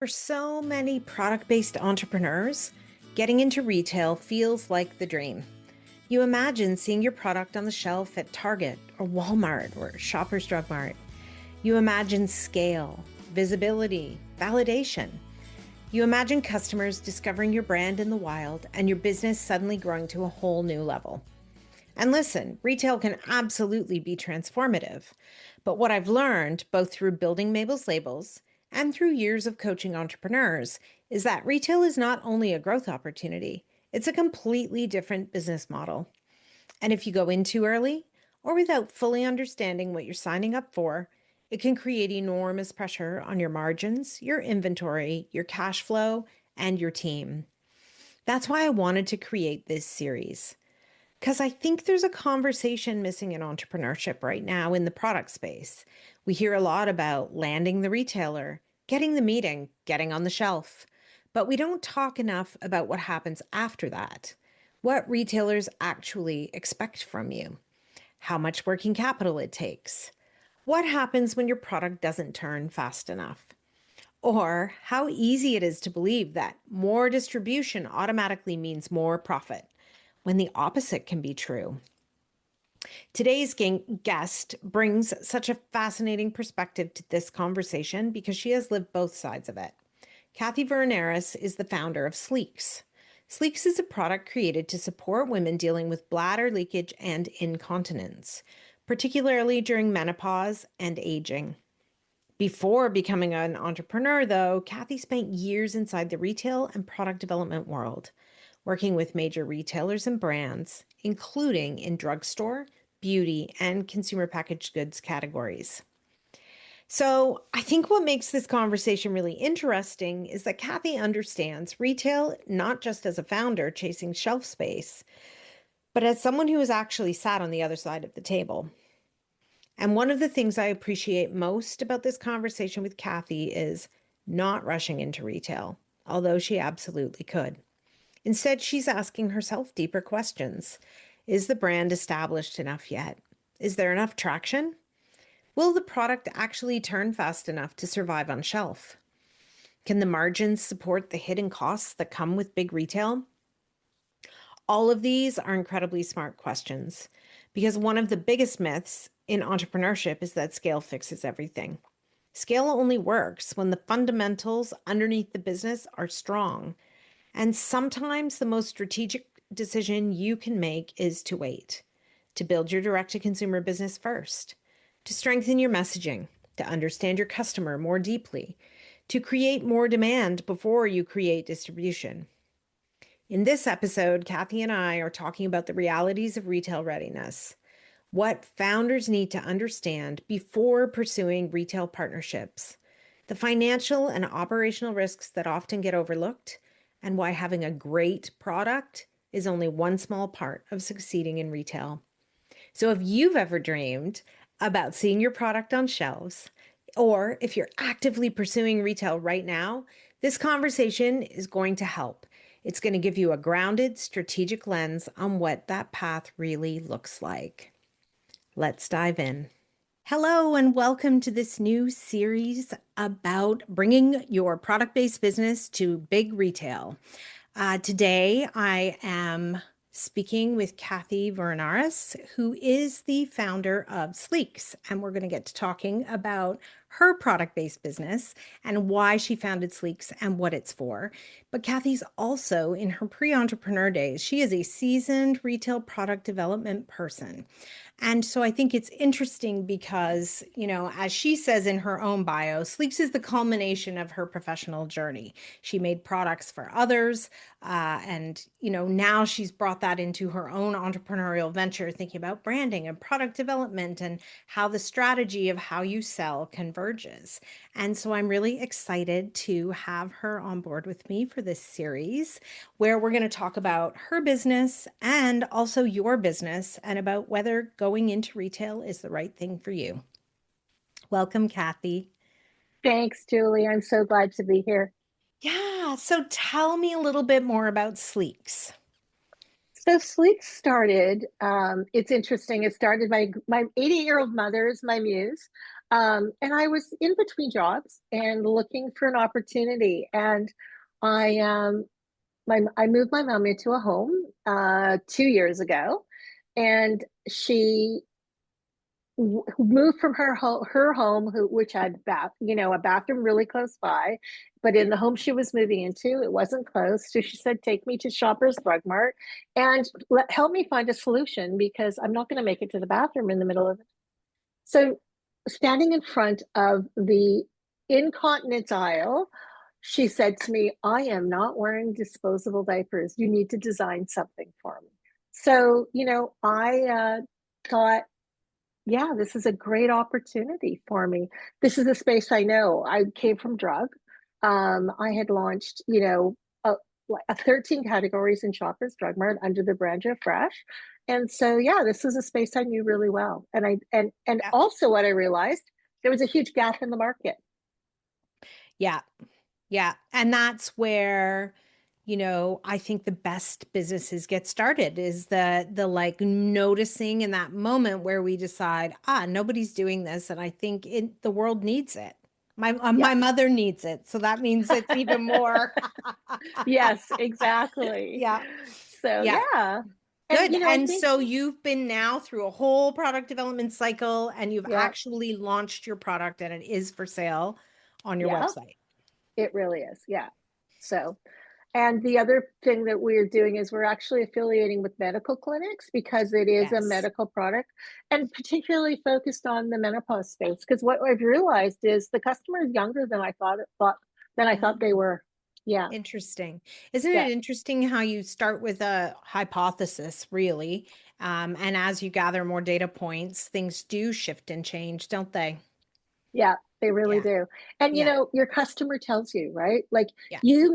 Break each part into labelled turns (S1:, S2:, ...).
S1: For so many product based entrepreneurs, getting into retail feels like the dream. You imagine seeing your product on the shelf at Target or Walmart or Shoppers Drug Mart. You imagine scale, visibility, validation. You imagine customers discovering your brand in the wild and your business suddenly growing to a whole new level. And listen, retail can absolutely be transformative. But what I've learned, both through building Mabel's Labels and through years of coaching entrepreneurs, is that retail is not only a growth opportunity, it's a completely different business model. And if you go in too early or without fully understanding what you're signing up for, it can create enormous pressure on your margins, your inventory, your cash flow, and your team. That's why I wanted to create this series. Because I think there's a conversation missing in entrepreneurship right now in the product space. We hear a lot about landing the retailer, getting the meeting, getting on the shelf. But we don't talk enough about what happens after that. What retailers actually expect from you, how much working capital it takes, what happens when your product doesn't turn fast enough, or how easy it is to believe that more distribution automatically means more profit when the opposite can be true. Today's guest brings such a fascinating perspective to this conversation because she has lived both sides of it. Kathy Vurinaris is the founder of Sleaks. Sleaks is a product created to support women dealing with bladder leakage and incontinence, particularly during menopause and aging. Before becoming an entrepreneur, though, Kathy spent years inside the retail and product development world, working with major retailers and brands, including in drugstore, beauty, and consumer packaged goods categories. So I think what makes this conversation really interesting is that Kathy understands retail not just as a founder chasing shelf space, but as someone who has actually sat on the other side of the table. And one of the things I appreciate most about this conversation with Kathy is not rushing into retail, although she absolutely could. Instead, she's asking herself deeper questions. Is the brand established enough yet? Is there enough traction? Will the product actually turn fast enough to survive on shelf? Can the margins support the hidden costs that come with big retail? All of these are incredibly smart questions because one of the biggest myths in entrepreneurship is that scale fixes everything. Scale only works when the fundamentals underneath the business are strong. And sometimes the most strategic decision you can make is to wait, to build your direct-to-consumer business first, to strengthen your messaging, to understand your customer more deeply, to create more demand before you create distribution. In this episode, Kathy and I are talking about the realities of retail readiness, what founders need to understand before pursuing retail partnerships, the financial and operational risks that often get overlooked, and why having a great product is only one small part of succeeding in retail. So if you've ever dreamed about seeing your product on shelves, or if you're actively pursuing retail right now, this conversation is going to help. It's going to give you a grounded, strategic lens on what that path really looks like. Let's dive in. Hello, and welcome to this new series about bringing your product-based business to big retail. Today, I am speaking with Kathy Vurinaris, who is the founder of Sleaks, and we're going to get to talking about her product-based business and why she founded Sleaks and what it's for. But Kathy's also, in her pre-entrepreneur days, she is a seasoned retail product development person. And so I think it's interesting because, as she says in her own bio, Sleeks is the culmination of her professional journey. She made products for others. And now she's brought that into her own entrepreneurial venture, thinking about branding and product development and how the strategy of how you sell converges. And so I'm really excited to have her on board with me for this series, where we're going to talk about her business and also your business and about whether going into retail is the right thing for you. Welcome, Kathy.
S2: Thanks, Julie. I'm so glad to be here.
S1: Yeah, so tell me a little bit more about Sleeks.
S2: So Sleek started, it's interesting. It started my 88-year-old mother is my muse. And I was in between jobs and looking for an opportunity. And I I moved my mom into a home 2 years ago, and she moved from her home, which had a bathroom really close by, but in the home she was moving into, it wasn't close. So she said, "Take me to Shoppers Drug Mart and help me find a solution because I'm not going to make it to the bathroom in the middle of it." So, standing in front of the incontinence aisle, she said to me, "I am not wearing disposable diapers. You need to design something for me." So, I thought, yeah, this is a great opportunity for me. This is a space I know. I came from drug. I had launched, a 13 categories in Shoppers Drug Mart under the brand of Fresh. And so, yeah, this is a space I knew really well. And
S1: Yeah.
S2: also what I realized, there was a huge gap in the market.
S1: Yeah. Yeah. And that's where, I think the best businesses get started is the like noticing in that moment where we decide, nobody's doing this. And I think the world needs it.
S2: Yeah.
S1: My mother needs it. So that means it's even more.
S2: Yes, exactly.
S1: Yeah.
S2: So,
S1: Yeah.
S2: yeah. And,
S1: Good.
S2: I
S1: And
S2: think,
S1: so you've been now through a whole product development cycle and you've
S2: yeah,
S1: actually launched your product and it is for sale on your
S2: yeah,
S1: website.
S2: it really is. Yeah. So, and the other thing that we're doing is we're actually affiliating with medical clinics because it is a
S1: Yes.
S2: medical product and particularly focused on the menopause space. Because what I've realized is the customer is younger than I thought they
S1: Oh.
S2: were. Yeah,
S1: Interesting. Isn't
S2: yeah,
S1: it interesting how you start with a hypothesis, really? And as you gather more data points, things do shift and change, don't they?
S2: yeah. They really
S1: Yeah.
S2: do. And
S1: Yeah.
S2: your customer tells you, right? Like
S1: Yeah.
S2: you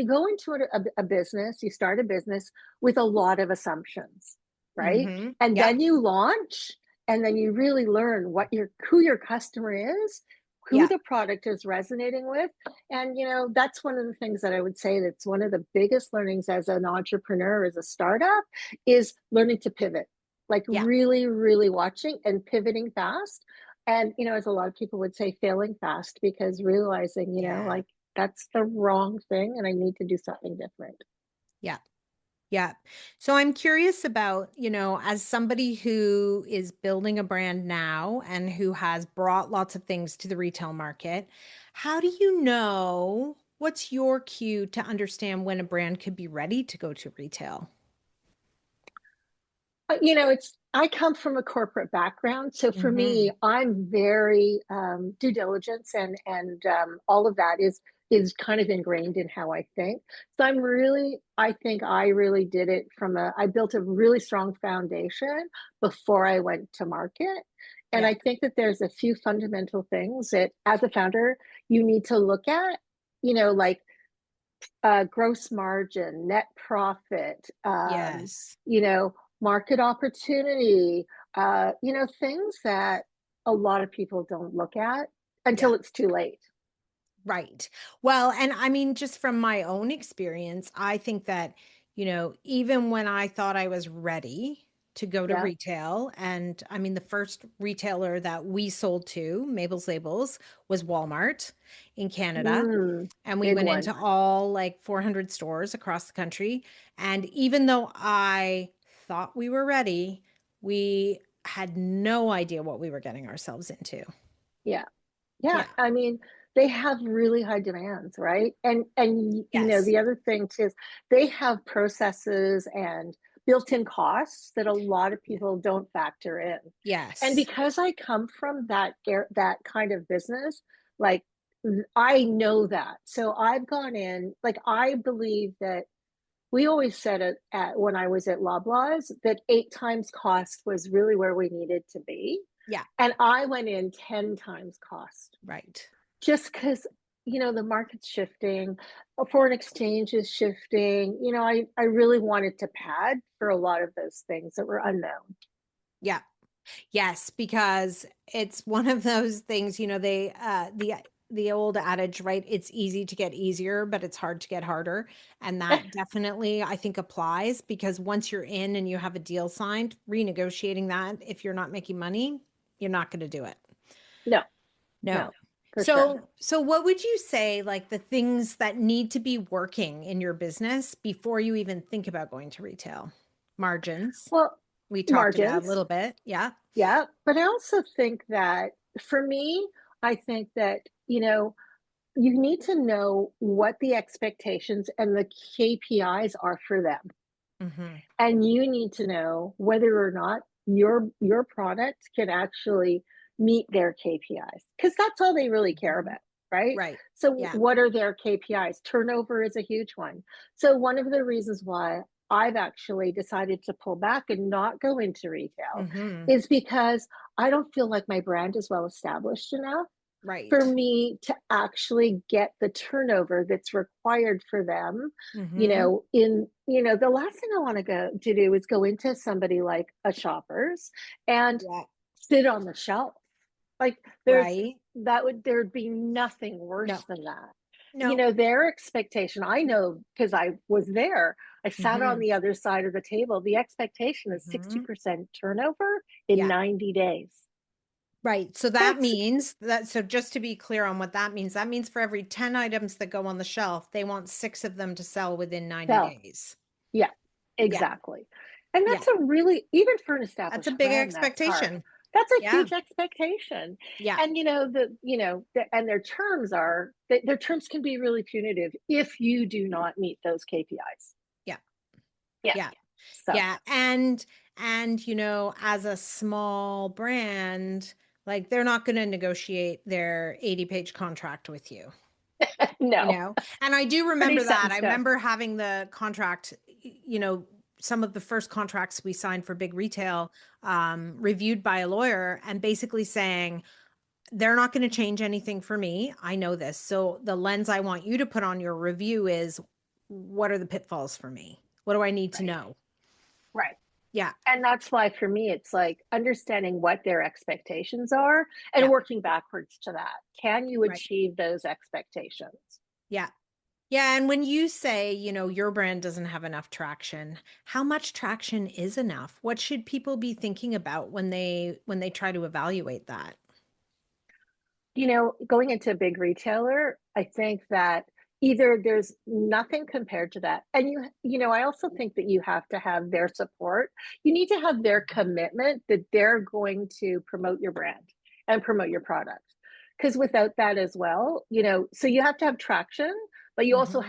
S2: go into a business, you start a business with a lot of assumptions, right?
S1: Mm-hmm.
S2: And
S1: Yeah.
S2: then you launch, and then you really learn who your customer is, who
S1: Yeah.
S2: the product is resonating with. And that's one of the things that I would say that's one of the biggest learnings as an entrepreneur, as a startup, is learning to pivot. Like
S1: Yeah.
S2: really, really watching and pivoting fast. And as a lot of people would say, failing fast, because realizing,
S1: Yeah.
S2: like that's the wrong thing and I need to do something different.
S1: Yeah. Yeah. So I'm curious about, as somebody who is building a brand now and who has brought lots of things to the retail market, how do you know what's your cue to understand when a brand could be ready to go to retail?
S2: I come from a corporate background, so for
S1: Mm-hmm.
S2: me, I'm very due diligence and all of that is kind of ingrained in how I think. So I think I really did it I built a really strong foundation before I went to market. And
S1: Yeah.
S2: I think that there's a few fundamental things that as a founder, you need to look at, like gross margin, net profit,
S1: Yes.
S2: you know, market opportunity, things that a lot of people don't look at
S1: Yeah.
S2: until it's too late.
S1: Right. Well, and I mean, just from my own experience, I think that, even when I thought I was ready to go to
S2: Yeah.
S1: retail, and I mean, the first retailer that we sold to, Mabel's Labels, was Walmart in Canada.
S2: Mm,
S1: And we
S2: big
S1: went
S2: one.
S1: into all like 400 stores across the country. And even though I thought we were ready, we had no idea what we were getting ourselves into.
S2: Yeah. Yeah.
S1: Yeah.
S2: I mean, they have really high demands, right? And
S1: Yes.
S2: the other thing too is they have processes and built-in costs that a lot of
S1: Yeah.
S2: people don't factor in. And
S1: Yes.
S2: because I come from that kind of business, like I know that. So I've gone in, like I believe that we always said it when I was at Loblaws that 8 times cost was really where we needed to be.
S1: Yeah.
S2: And I went in 10 times cost
S1: Right.
S2: just because the market's shifting, foreign exchange is shifting. I really wanted to pad for a lot of those things that were unknown.
S1: Yeah. Yes, because it's one of those things, the old adage, right? It's easy to get easier, but it's hard to get harder. And that definitely I think applies because once you're in and you have a deal signed, renegotiating that if you're not making money, you're not going to do it.
S2: No. No,
S1: No.
S2: for sure.
S1: So what would you say, like the things that need to be working in your business before you even think about going to retail? Margins.
S2: Well,
S1: We talked about a
S2: margins.
S1: little bit. Yeah.
S2: Yeah. But I also think that for me, I think that, you need to know what the expectations and the KPIs are for them.
S1: Hmm.
S2: And you need to know whether or not your product can actually meet their KPIs because that's all they really care
S1: Hmm.
S2: about, right?
S1: Right.
S2: So
S1: Yeah.
S2: what are their KPIs? Turnover is a huge one. So one of the reasons why I've actually decided to pull back and not go into retail
S1: Hmm.
S2: is because I don't feel like my brand is well established enough for
S1: Right.
S2: me to actually get the turnover that's required for them,
S1: Hmm.
S2: the last thing I want to go to do is go into somebody like a Shoppers and
S1: Yeah.
S2: sit on the shelf. Like
S1: Right.
S2: there'd be nothing
S1: No.
S2: worse than that.
S1: No.
S2: Their expectation, I know because I was there, I sat on
S1: Hmm.
S2: the other side of the table. The expectation is
S1: Hmm.
S2: 60% turnover in
S1: Yeah.
S2: 90 days.
S1: Right. So that
S2: That's
S1: means that, so just to be clear on what that means for every 10 items that go on the shelf, they want six of them to sell within 90
S2: sell.
S1: days.
S2: Yeah,
S1: Yeah.
S2: exactly. And
S1: Yeah.
S2: that's a really, even for an
S1: That's a
S2: established
S1: big
S2: brand, that's hard.
S1: expectation.
S2: That's a
S1: Yeah.
S2: huge expectation.
S1: Yeah.
S2: And and their terms their terms can be really punitive if you do not meet those KPIs.
S1: Yeah.
S2: Yeah.
S1: Yeah.
S2: So,
S1: Yeah. And as a small brand, like they're not going to negotiate their 80-page contract with you. you
S2: no,
S1: know and I do
S2: pretty
S1: remember
S2: set
S1: that.
S2: in
S1: I
S2: stone.
S1: remember having the contract, some of the first contracts we signed for big retail, reviewed by a lawyer, and basically saying they're not going to change anything for me. I know this. So the lens I want you to put on your review is, what are the pitfalls for me? What do I need to
S2: Right.
S1: know?
S2: Right.
S1: Yeah.
S2: And that's why for me, it's like understanding what their expectations are and
S1: Yeah.
S2: working backwards to that. Can you
S1: Right.
S2: achieve those expectations?
S1: Yeah. Yeah, and when you say, your brand doesn't have enough traction, how much traction is enough? What should people be thinking about when they try to evaluate that?
S2: Going into a big retailer, I think that either there's nothing compared to that. And I also think that you have to have their support. You need to have their commitment that they're going to promote your brand and promote your product. Because without that as well, so you have to have traction, but you also
S1: Hmm.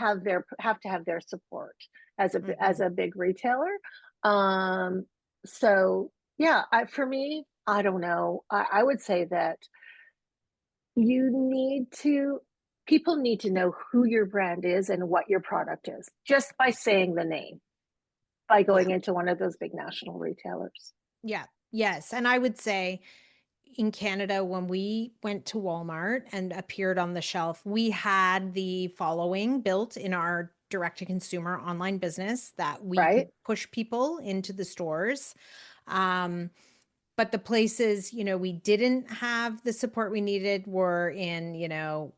S2: have to have their support as a
S1: Hmm.
S2: as a big retailer. Um, so yeah, for me, I don't know. I would say that you need to people need to know who your brand is and what your product is just by saying the name, by
S1: Yeah.
S2: going into one of those big national retailers.
S1: Yeah. Yes. And I would say in Canada, when we went to Walmart and appeared on the shelf, we had the following built in our direct to consumer online business that we
S2: Right.
S1: could push people into the stores. Um, but the places, we didn't have the support we needed were in,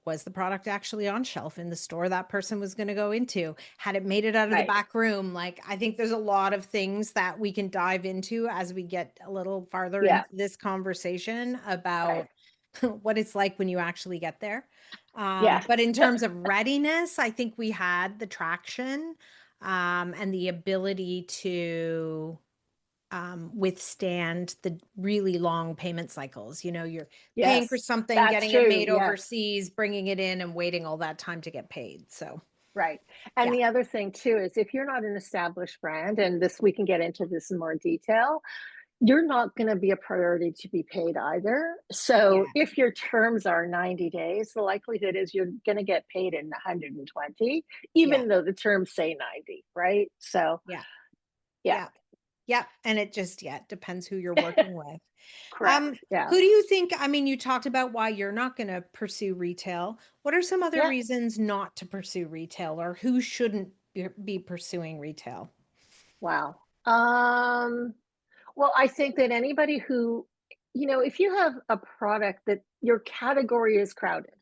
S1: was the product actually on shelf in the store that person was going to go into? Had it made it out of the
S2: Right.
S1: back room? Like, I think there's a lot of things that we can dive into as we get a little farther
S2: Yeah.
S1: into this conversation
S2: Right.
S1: about what it's like when you actually get there.
S2: Yes.
S1: But in terms of readiness, I think we had the traction, and the ability to withstand the really long payment cycles. You're paying for
S2: Yes,
S1: something,
S2: that's
S1: getting it
S2: true.
S1: made
S2: Yes.
S1: overseas, bringing it in, and waiting all that time to get paid. So,
S2: Right. And
S1: yeah,
S2: the other thing too is if you're not an established brand, and this we can get into this in more detail, you're not going to be a priority to be paid either. So
S1: yeah,
S2: if your terms are 90 days, the likelihood is you're going to get paid in 120,
S1: yeah,
S2: even though the terms say 90, right? So,
S1: yeah,
S2: yeah,
S1: yeah, yeah. And it just, yeah, depends who you're working with.
S2: correct. Yeah.
S1: Who do you think? I mean, you talked about why you're not going to pursue retail. What are some other
S2: Yeah.
S1: reasons not to pursue retail, or who shouldn't be pursuing retail?
S2: Wow. Well, I think that anybody who, if you have a product that your category is crowded,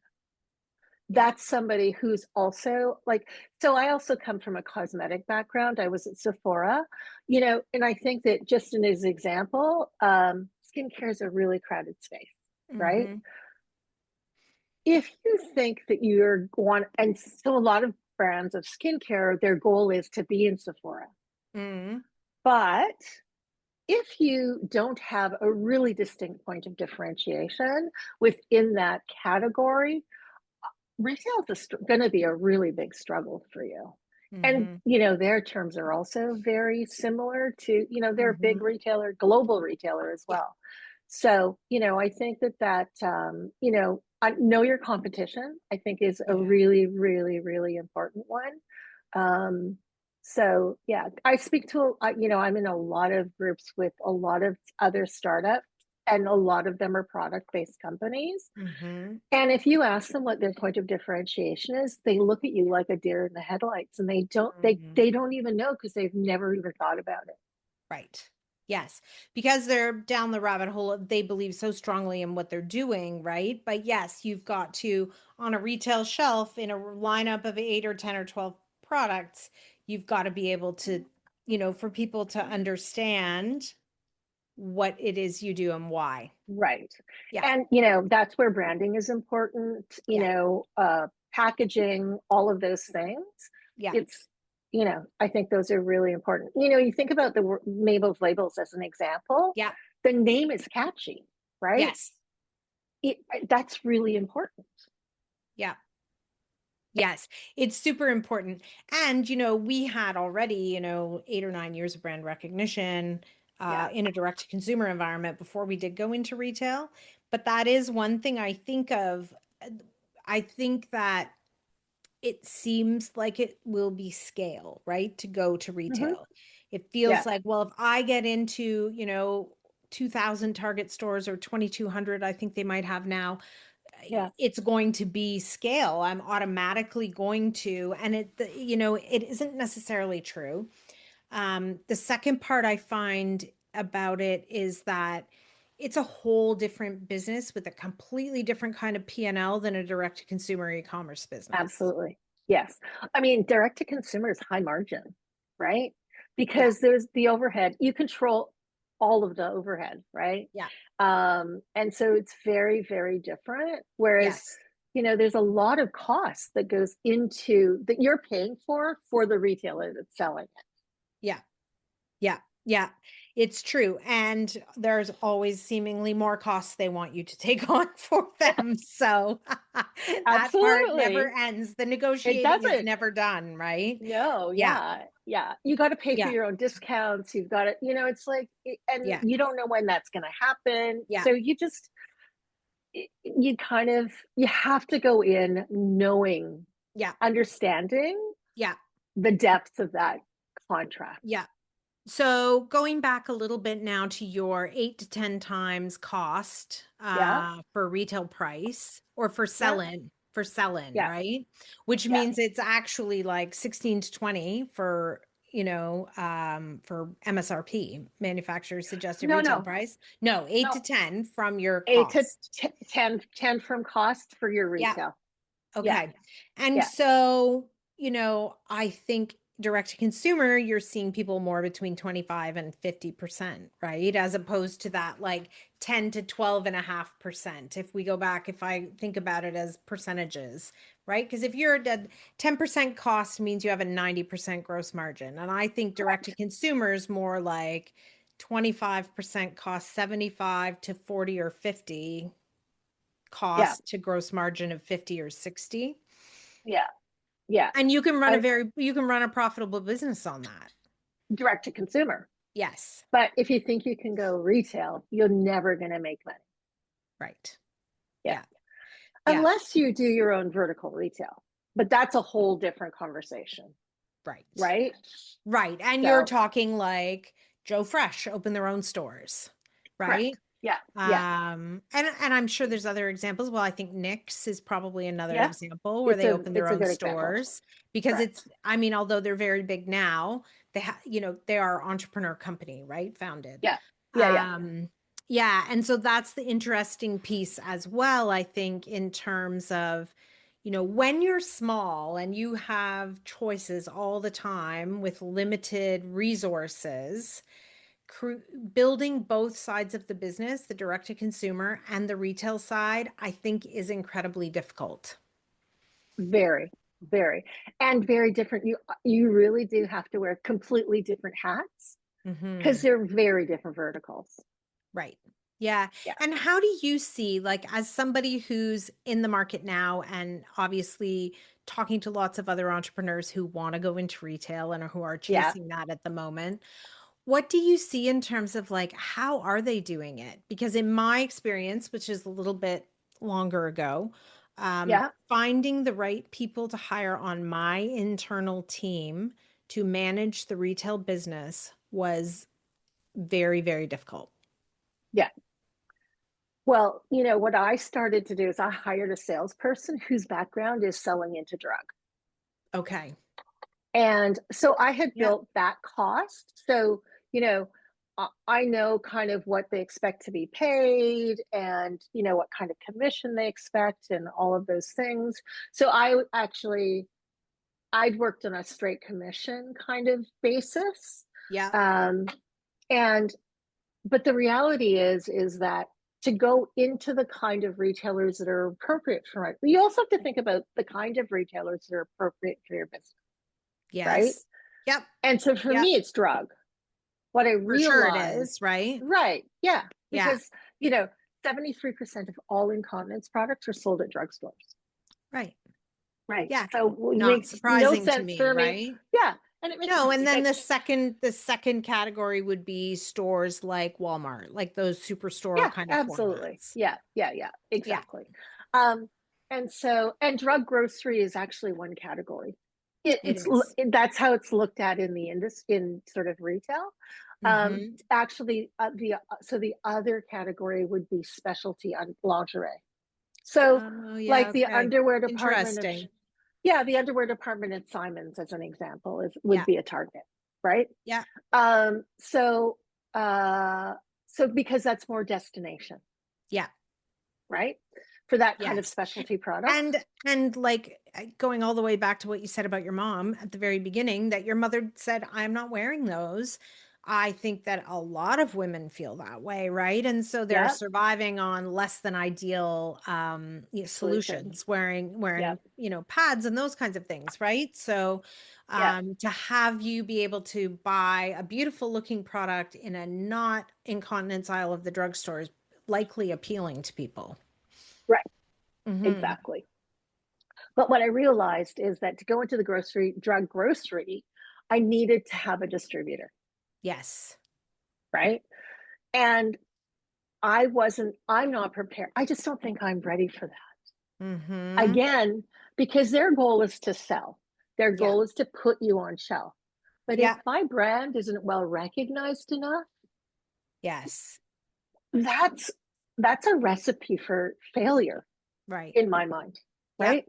S1: Yeah.
S2: that's somebody who's also like, so I also come from a cosmetic background. I was at Sephora, and I think that just in as example, skincare is a really crowded space, right?
S1: Mm-hmm.
S2: if you think that you're going, and so a lot of brands of skincare, their goal is to be in Sephora.
S1: Mm,
S2: But if you don't have a really distinct point of differentiation within that category, retail is going to be a really big struggle for you. And,
S1: mm-hmm,
S2: their terms are also very similar to, they're a big
S1: mm-hmm.
S2: retailer, global retailer as
S1: Yeah,
S2: well. So, I think know your competition, I think is a
S1: yeah.
S2: really, really, really important one. Um, so yeah, I speak to, I'm in a lot of groups with a lot of other startups, and a lot of them are product-based companies.
S1: Mm-hmm,
S2: And if you ask them what their point of differentiation is, they look at you like a deer in the headlights, and they don't they
S1: mm-hmm.
S2: they don't even know because they've never even thought about it.
S1: Right. Yes. Because they're down the rabbit hole. They believe so strongly in what they're doing, right? But yes, you've got to, on a retail shelf in a lineup of 8 or 10 or 12 products, you've got to be able to, for people to understand what it is you do and why.
S2: Right.
S1: Yeah.
S2: And that's where branding is important,
S1: Yeah.
S2: packaging, all of those things.
S1: Yeah.
S2: It's I think those are really important. You think about the Mabel's labels as an example.
S1: Yeah.
S2: The name is catchy, right?
S1: Yes.
S2: it, that's really important.
S1: Yeah. Yes, it's super important. And, we had already, 8 or 9 years of brand recognition
S2: Yeah.
S1: in a direct to consumer environment before we did go into retail. But that is one thing I think of. I think that it seems like it will be scale, right? To go to
S2: Hmm.
S1: retail. It feels
S2: Yeah.
S1: like, well, if I get into, 2,000 Target stores or 2,200, I think they might have now,
S2: Yeah.
S1: it's going to be scale. I'm automatically going to, and it isn't necessarily true. The second part I find about it is that it's a whole different business with a completely different kind of P&L than a direct to consumer e-commerce business.
S2: Absolutely. Yes. I mean, direct to consumer is high margin, right?
S1: Yeah,
S2: Because there's the overhead. You control all of the overhead, right?
S1: yeah,
S2: And so it's very, very different. Whereas,
S1: yes,
S2: there's a lot of cost that goes into that you're paying for the retailer that's selling it.
S1: yeah. Yeah, yeah, it's true. And there's always seemingly more costs they want you to take on for them. So that part never
S2: Absolutely.
S1: ends. The
S2: It
S1: negotiating is
S2: doesn't.
S1: never done, right?
S2: No,
S1: Yeah,
S2: yeah, yeah. You got to pay for
S1: yeah,
S2: your own discounts. You've got to, it's like, and
S1: yeah,
S2: you don't know when that's going to happen.
S1: yeah,
S2: So you have to go in knowing,
S1: yeah,
S2: understanding
S1: yeah,
S2: the depth of that contract.
S1: yeah. So going back a little bit now to your 8 to 10 times cost
S2: Yeah,
S1: for retail price or for
S2: yeah,
S1: sell-in,
S2: yeah,
S1: right? Which
S2: yeah.
S1: means it's actually like 16 to 20 for MSRP, manufacturer suggested
S2: No,
S1: retail
S2: no,
S1: price. No, eight to
S2: no.
S1: 10 from your
S2: Eight to
S1: cost.
S2: 10 from cost for your
S1: Yeah.
S2: retail. Yeah,
S1: Okay. And
S2: yeah,
S1: so, I think direct to consumer, you're seeing people more between 25 and 50%, right? As opposed to that like 10 to 12.5%. If we go back, if I think about it as percentages, right? Because if you're at 10% cost means you have a 90% gross margin. And I think direct to
S2: correct.
S1: consumer is more like 25% cost, 75 to 40 or 50
S2: Yeah,
S1: cost to gross margin of 50 or 60.
S2: yeah, yeah.
S1: And
S2: And
S1: you can run a profitable business on that.
S2: direct to consumer.
S1: Yes.
S2: But if you think you can go retail, you're never going to make money.
S1: Right.
S2: Yeah.
S1: Yeah. Yeah.
S2: Unless you do your own vertical retail. But that's a whole different conversation,
S1: Right.
S2: right?
S1: Right. And you're
S2: So,
S1: talking like Joe Fresh open their own stores, right?
S2: correct. Yeah. Yeah.
S1: And I'm sure there's other examples. Well, I think Nick's is probably another
S2: Yeah.
S1: example where they open their
S2: It's a
S1: own
S2: good example.
S1: stores because
S2: Correct.
S1: although they're very big now, they are entrepreneur company, right? Founded.
S2: Yeah. Yeah. Yeah.
S1: Um, yeah, and so that's the interesting piece as well, I think, in terms of, when you're small and you have choices all the time with limited resources, building both sides of the business, the direct to consumer and the retail side, I think is incredibly difficult.
S2: Very, very, and very different. You really do have to wear completely different hats because
S1: Hmm.
S2: they're very different verticals.
S1: Right. Yeah.
S2: Yeah.
S1: And how do you see, like, as somebody who's in the market now and obviously talking to lots of other entrepreneurs who want to go into retail and who are
S2: Yeah.
S1: chasing that at the moment, what do you see in terms of like how are they doing it? Because in my experience, which is a little bit longer ago,
S2: Yeah.
S1: finding the right people to hire on my internal team to manage the retail business was very, very difficult.
S2: Yeah. Well, what I started to do is I hired a salesperson whose background is selling into drug.
S1: Okay.
S2: And so I had
S1: Yeah.
S2: built that cost. So, you know, I know kind of what they expect to be paid and, what kind of commission they expect and all of those things. So I'd worked on a straight commission kind of basis.
S1: Yeah.
S2: Um, and, but the reality is that to go into the kind of retailers that are appropriate for it, you also have to think about the kind of retailers that are appropriate for your business, right?
S1: Yes. Yep.
S2: And so for
S1: Yep.
S2: me, it's drug. What I
S1: For sure it
S2: realized,
S1: is, right?
S2: right? Yeah,
S1: Yeah.
S2: because you know, 73% of all incontinence products are sold at drugstores.
S1: Right.
S2: Right.
S1: Yeah.
S2: So it
S1: Not
S2: makes no
S1: surprising to
S2: sense
S1: me,
S2: for me.
S1: right?
S2: Yeah, and it makes
S1: No,
S2: sense.
S1: and then
S2: Like,
S1: the second category would be stores like Walmart, like those superstore
S2: yeah,
S1: kind of
S2: absolutely.
S1: formats.
S2: Yeah,
S1: Yeah,
S2: exactly. Um, and drug grocery is actually one category.
S1: it is.
S2: That's how it's looked at in the industry in sort of retail.
S1: Mm-hmm.
S2: Actually, the other category would be specialty on lingerie. So,
S1: Oh, yeah,
S2: like the
S1: okay.
S2: underwear department of,
S1: Interesting.
S2: yeah, the underwear department at Simon's, as an example, would
S1: Yeah,
S2: be a target, right?
S1: yeah,
S2: Um, so, uh, so because that's more destination,
S1: yeah.
S2: right? For that kind of
S1: Yes.
S2: specialty product.
S1: And like going all the way back to what you said about your mom at the very beginning, that your mother said, I'm not wearing those. I think that a lot of women feel that way, right? And so they're
S2: Yeah,
S1: surviving on less than ideal
S2: solutions.
S1: solutions, wearing,
S2: Yeah,
S1: pads and those kinds of things, right? So
S2: yeah,
S1: to have you be able to buy a beautiful looking product in a not incontinence aisle of the drugstore is likely appealing to people.
S2: right,
S1: Hmm.
S2: exactly. But what I realized is that to go into the drug grocery, I needed to have a distributor,
S1: Yes.
S2: right? And I'm not prepared. I just don't think I'm ready for that.
S1: Mm-hmm.
S2: Again, because their goal is to sell, their
S1: Yeah.
S2: goal is to put you on shelf. But if
S1: Yeah.
S2: my brand isn't well recognized enough,
S1: Yes.
S2: that's that's a recipe for failure
S1: Right.
S2: in my mind,
S1: Yeah.
S2: right?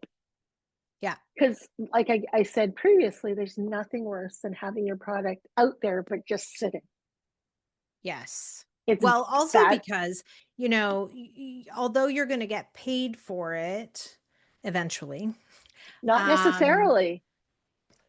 S1: Yeah.
S2: Because, like I said previously, there's nothing worse than having your product out there but just sitting.
S1: Yes.
S2: It's
S1: Well, also
S2: that
S1: because, although you're going to get paid for it eventually,
S2: not
S1: um,
S2: necessarily,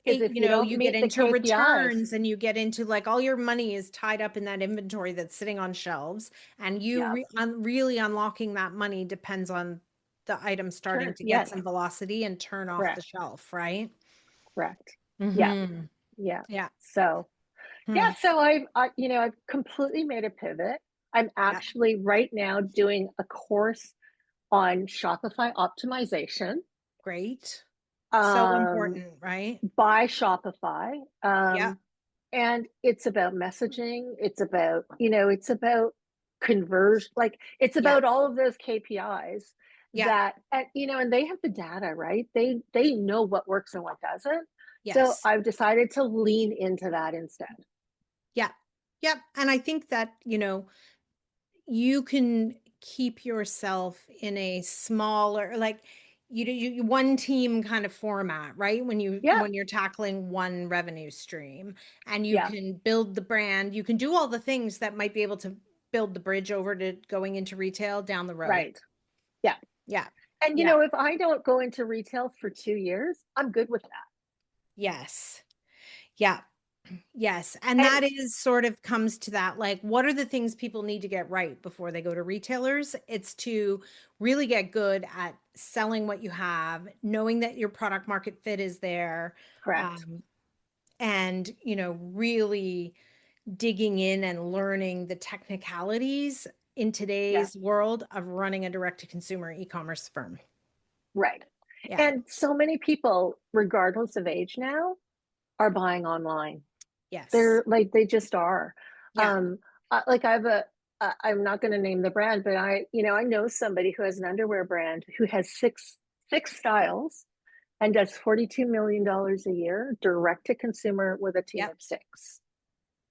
S2: because if you don't
S1: you get
S2: meet the
S1: into
S2: KPIs,
S1: returns and you get into like all your money is tied up in that inventory that's sitting on shelves, and you
S2: yeah,
S1: really unlocking that money depends on the item starting
S2: turn,
S1: to get
S2: yes,
S1: some velocity and turn off the
S2: correct,
S1: shelf, right?
S2: correct, yeah,
S1: Mm-hmm.
S2: yeah.
S1: Yeah.
S2: So
S1: Hmm.
S2: yeah, so I've completely made a pivot. I'm
S1: Yeah.
S2: actually right now doing a course on Shopify optimization,
S1: Great. So
S2: um,
S1: important, right?
S2: by Shopify.
S1: Yeah.
S2: And it's about messaging. It's about conversion. Like it's
S1: Yeah.
S2: about all of those KPIs
S1: Yeah.
S2: and they have the data, right? They know what works and what doesn't. So
S1: Yes.
S2: I've decided to lean into that instead.
S1: Yeah. Yep. And I think that, you can keep yourself in a smaller, like one team kind of format, right?
S2: Yeah,
S1: When you're tackling one revenue stream, and you
S2: yeah,
S1: can build the brand, you can do all the things that might be able to build the bridge over to going into retail down the road.
S2: right. Yeah.
S1: Yeah.
S2: And
S1: Yeah.
S2: if I don't go into retail for 2 years, I'm good with that.
S1: Yes. Yeah. Yes. And
S2: And
S1: that is sort of comes to that, like, what are the things people need to get right before they go to retailers? It's to really get good at selling what you have, knowing that your product market fit is there,
S2: correct.
S1: um, and, really digging in and learning the technicalities in
S2: Yeah,
S1: today's world of running a direct to consumer e-commerce firm.
S2: right.
S1: Yeah.
S2: And so many people, regardless of age now, are buying online.
S1: Yes.
S2: They're like they just are.
S1: Yeah.
S2: Um, like I have I'm not going to name the brand, but I know somebody who has an underwear brand who has six styles and does $42 million a year direct to consumer with a team
S1: Yep.
S2: of six.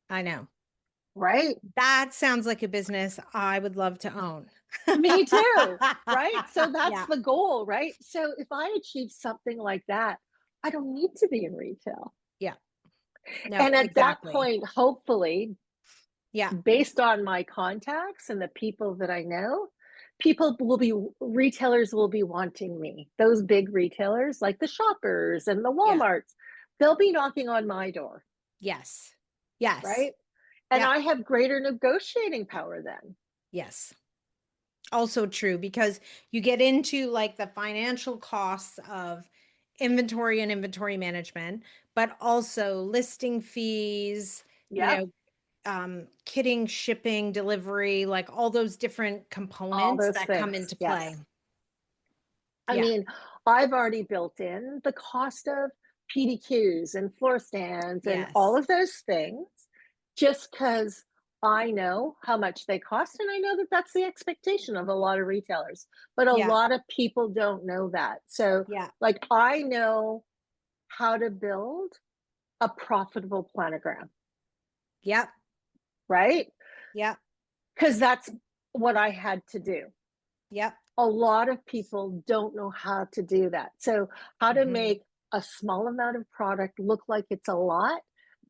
S1: I know.
S2: Right?
S1: That sounds like a business I would love to own.
S2: Me too. Right? So that's
S1: Yeah.
S2: the goal, right? So if I achieve something like that, I don't need to be in retail.
S1: Yeah. No,
S2: And at that
S1: exactly.
S2: point, hopefully,
S1: Yeah.
S2: based on my contacts and the people that I know, retailers will be wanting me. Those big retailers like the Shoppers and the
S1: Yeah.
S2: Walmarts, they'll be knocking on my door,
S1: Yes. Yes.
S2: right? And
S1: Yeah.
S2: I have greater negotiating power then.
S1: Yes. Also true because you get into like the financial costs of inventory and inventory management, but also listing fees,
S2: Yep,
S1: kitting, shipping, delivery, like all those different
S2: all
S1: components
S2: those
S1: that come
S2: things.
S1: into play.
S2: Yes. I
S1: Yeah.
S2: mean, I've already built in the cost of PDQs and floor stands and all
S1: Yes.
S2: of those things just because I know how much they cost. And I know that that's the expectation of a lot of retailers, but a
S1: Yeah.
S2: lot of people don't know that. So,
S1: Yeah.
S2: like, I know how to build a profitable planogram,
S1: Yep.
S2: right?
S1: Yep.
S2: Because that's what I had to do.
S1: Yep.
S2: A lot of people don't know how to do that. So, how to
S1: Hmm.
S2: make a small amount of product look like it's a lot,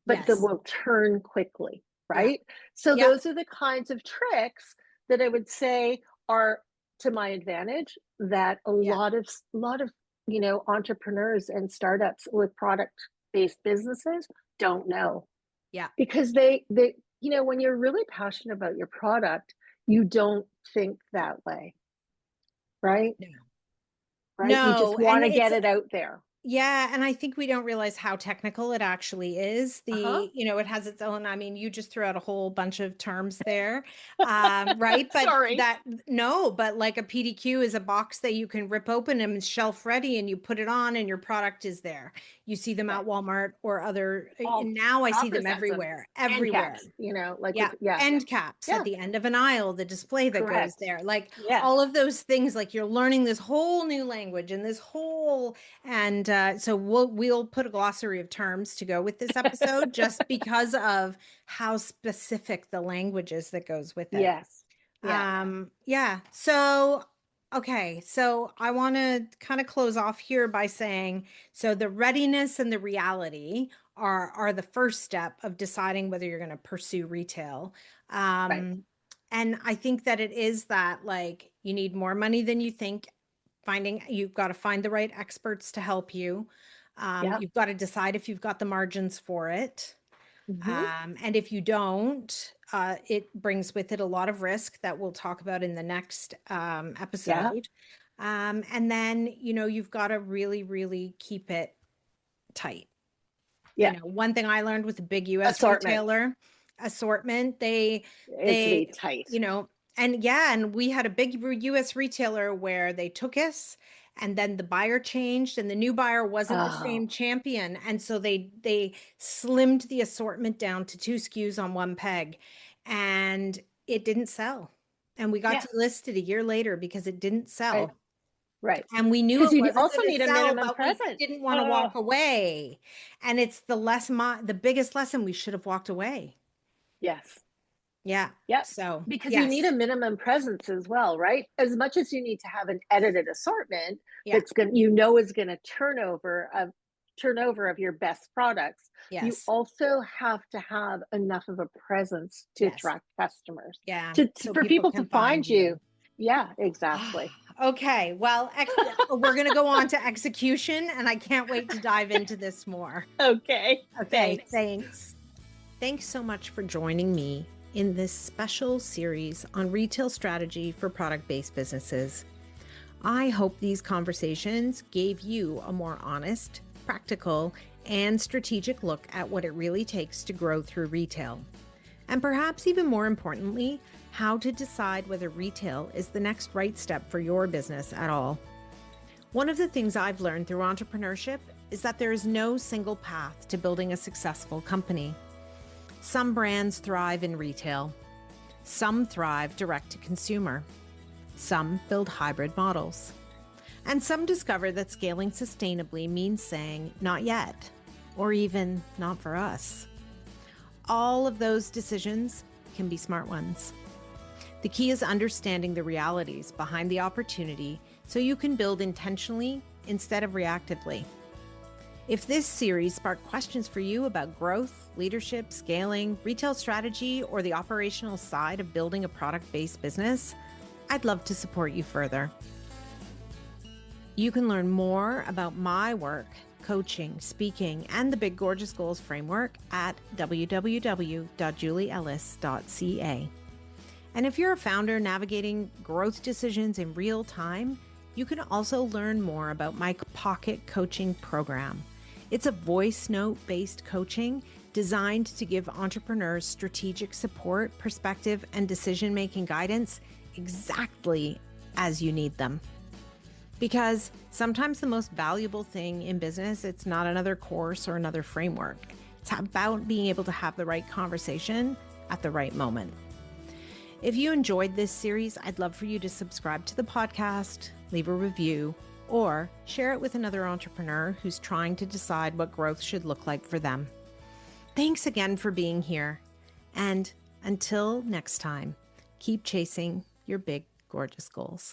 S2: but that
S1: Yes.
S2: will turn quickly,
S1: Yeah.
S2: right? So,
S1: Yep.
S2: those are the kinds of tricks that I would say are to my advantage that a
S1: Yeah.
S2: lot of entrepreneurs and startups with product based businesses don't know
S1: Yeah.
S2: because they when you're really passionate about your product, you don't think that way, right?
S1: No.
S2: Right? You just
S1: No. And
S2: want to get
S1: it's
S2: it out there.
S1: Yeah, and I think we don't realize how technical it actually is.
S2: Uh-huh.
S1: It has its own, I mean, you just threw out a whole bunch of terms there, right? But
S2: Sorry.
S1: no, but like a PDQ is a box that you can rip open and it's shelf ready and you put it on and your product is there. You see them
S2: Okay.
S1: at Walmart or other,
S2: All
S1: and now I see them
S2: shoppers has them.
S1: everywhere,
S2: End
S1: everywhere.
S2: caps, like
S1: Yeah,
S2: with yeah.
S1: end caps at
S2: Yeah.
S1: the end of an aisle, the display that goes
S2: Correct.
S1: there, like
S2: Yes.
S1: all of those things, like you're learning this whole new language and this whole, and so we'll put a glossary of terms to go with this episode, just because of how specific the language is that goes with it.
S2: Yes. Yeah.
S1: Yeah. So, okay. So I want to kind of close off here by saying, so the readiness and the reality are the first step of deciding whether you're going to pursue retail.
S2: Right.
S1: Um, and I think that it is that, like, you need more money than you think. You've got to find the right experts to help you.
S2: Yeah.
S1: You've got to decide if you've got the margins for it.
S2: Hmm.
S1: And if you don't, it brings with it a lot of risk that we'll talk about in the next
S2: Yeah.
S1: episode. And then, you've got to really, really keep it tight.
S2: Yeah.
S1: One thing I learned with a big US
S2: Assortment.
S1: retailer, assortment,
S2: It needs to be
S1: they,
S2: tight.
S1: and yeah, and we had a big US retailer where they took us and then the buyer changed and the new buyer wasn't the
S2: Oh,
S1: same champion. And so they slimmed the assortment down to two SKUs on one peg and it didn't sell. And we got
S2: yeah.
S1: delisted a year later because it didn't
S2: Right.
S1: sell.
S2: Right.
S1: And we knew
S2: Because
S1: it
S2: you
S1: wasn't
S2: also
S1: going to
S2: need a
S1: sell,
S2: minimum
S1: but we
S2: presence.
S1: didn't want to
S2: Oh,
S1: walk away. And it's the biggest lesson we should have walked away.
S2: yes.
S1: Yeah.
S2: Yep.
S1: So,
S2: Because you need
S1: yes.
S2: a minimum presence as well, right? As much as you need to have an edited assortment
S1: Yeah.
S2: that's is going to turnover of your best products, you
S1: Yes.
S2: also have to have enough of a presence to
S1: Yes.
S2: attract customers,
S1: Yeah.
S2: to
S1: So
S2: for
S1: people
S2: people to
S1: can find
S2: find you.
S1: you.
S2: Yeah, exactly.
S1: Okay, well, we're going to go on to execution, and I can't wait to dive into this more.
S2: Okay.
S1: Okay,
S2: Thanks.
S1: thanks. Thanks so much for joining me in this special series on retail strategy for product-based businesses. I hope these conversations gave you a more honest, practical, and strategic look at what it really takes to grow through retail. And perhaps even more importantly, how to decide whether retail is the next right step for your business at all. One of the things I've learned through entrepreneurship is that there is no single path to building a successful company. Some brands thrive in retail. Some thrive direct to consumer. Some build hybrid models. And some discover that scaling sustainably means saying, not yet, or even not for us. All of those decisions can be smart ones. The key is understanding the realities behind the opportunity so you can build intentionally instead of reactively. If this series sparked questions for you about growth, leadership, scaling, retail strategy, or the operational side of building a product-based business, I'd love to support you further. You can learn more about my work, coaching, speaking, and the Big Gorgeous Goals framework at www.julieellis.ca. And if you're a founder navigating growth decisions in real time, you can also learn more about my Pocket Coaching program. It's a voice note-based coaching designed to give entrepreneurs strategic support, perspective, and decision-making guidance exactly as you need them. Because sometimes the most valuable thing in business, it's not another course or another framework. It's about being able to have the right conversation at the right moment. If you enjoyed this series, I'd love for you to subscribe to the podcast, leave a review, or share it with another entrepreneur who's trying to decide what growth should look like for them. Thanks again for being here. And until next time, keep chasing your big, gorgeous goals.